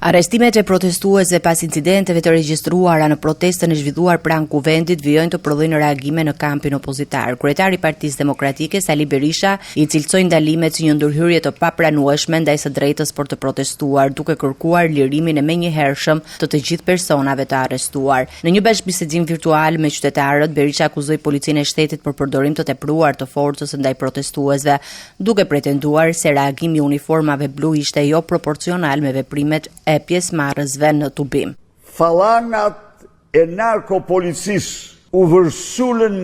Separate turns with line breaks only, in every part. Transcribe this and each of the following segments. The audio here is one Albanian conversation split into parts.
Arrestimet e protestuesve pas incidenteve të regjistruara në protestën e zhvilluar pranë kuvendit vijojnë të prodhojnë reagime në kampin opozitar. Kryetari i Partisë Demokratike Sali Berisha i cilësoi ndalimet si një ndërhyrje të papranueshme ndaj së drejtës për të protestuar, duke kërkuar lirimin e menjëhershëm të gjithë personave të arrestuar. Në një bashkëbisedim virtual me qytetarët, Berisha akuzoi policinë e shtetit për përdorim të tepruar të forcës ndaj protestuesve, duke pretenduar se reagimi i uniformave blu ishte jo proporcional me veprimet e pjesëmarrësve në tubim.
Falangat e narkopolicisë u vërsulën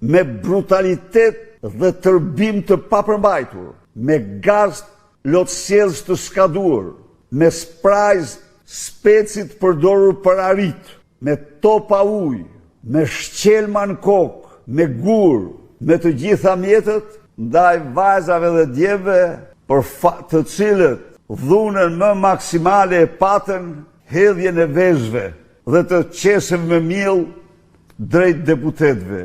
me brutalitet dhe tërbim të papërmbajtur, me gaz lotësjedhës të skaduar, me sprajz specit përdorur për arrit, me topa ujë, me shqelma në kokë, me gur, me të gjitha mjetët ndaj vajzave dhe djemve për të cilët dhunën më maksimale e patën hedhjen e vezëve dhe të qesëm me miell drejt deputetëve.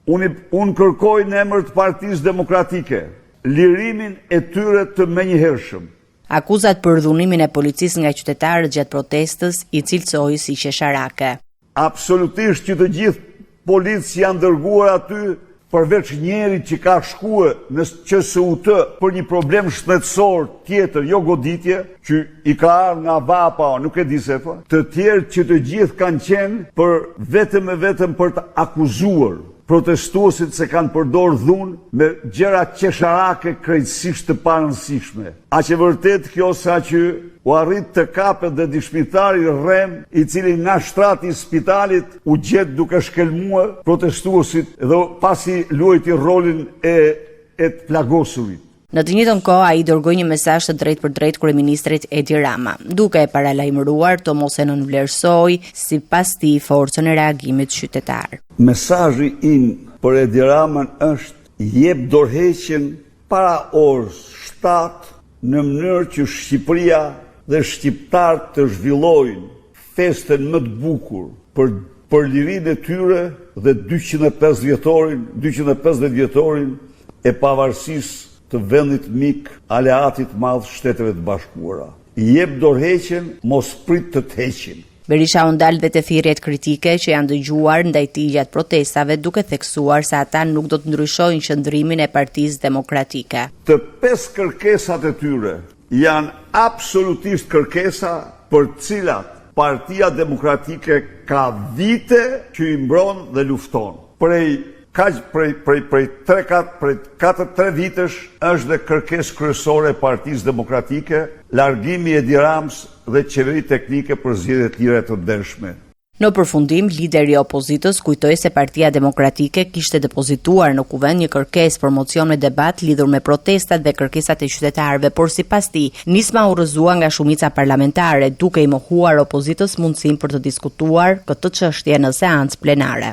Unë kërkoj në emër të Partisë Demokratike lirimin e tyre të menjëhershëm.
Akuzat për dhunimin e policisë nga qytetarët gjatë protestës i cilësoi si qesharake.
Absolutisht që të gjithë policë janë dërguar aty përveç njerit që ka shkuar në QSUT për një problem shëndetësor tjetër, jo goditje, që i ka ardhur nga VAPA, nuk e di se po, të tjerë që të gjithë kanë qenë për vetëm për të akuzuar protestuesit se kanë përdorur dhunë me gjëra qesharake krejtësisht të parëndësishme. Aq e vërtet kjo sa që u arrit të kapet dhe dishmitari Rrem, i cili nga shtrati i spitalit u gjet duke shkelmuar protestuesit dhe pasi luajti rolin e të plagosurit.
Në të njëjtën kohë ai dërgoi një mesazh të drejtë kryeministrit Edi Rama, duke e paralajmëruar të mos e nënvlerësoj sipas tij forcën e reagimit qytetar.
Mesazhi im për Edi Ramën është jep dorëheqjen para orës 7 në mënyrë që Shqipëria dhe shqiptarët të zhvillojnë festën më të bukur për lirinë e tyre dhe 250 vjetorin e pavarësisë të vendit mik, aleatit madh Shteteve të Bashkuara. I jep dorëheqjen, mos prit të të heqin.
Berisha u ndal dhe të thirrjet kritike që janë dëgjuar ndaj tij gjatë protestave, duke theksuar se ata nuk do të ndryshojnë qëndrimin e Partisë Demokratike.
Të 5 kërkesat e tyre janë absolutisht kërkesa për cilat Partia Demokratike ka vite që i mbron dhe lufton. Prej 4-3 vitesh është dhe kërkesë kryesore e Partisë Demokratike, largimi e Edi Ramës dhe qeveri teknike për zgjedhje të lira të ndershme.
Në përfundim, lideri i opozitës kujtoi se Partia Demokratike kishte depozituar në kuvend një kërkesë për mocion me debat lidhur me protestat dhe kërkesat e qytetarëve, por sipas tij, nisma u rrëzua nga shumica parlamentare, duke i mohuar opozitës mundësinë për të diskutuar këtë çështje në seancë plenare.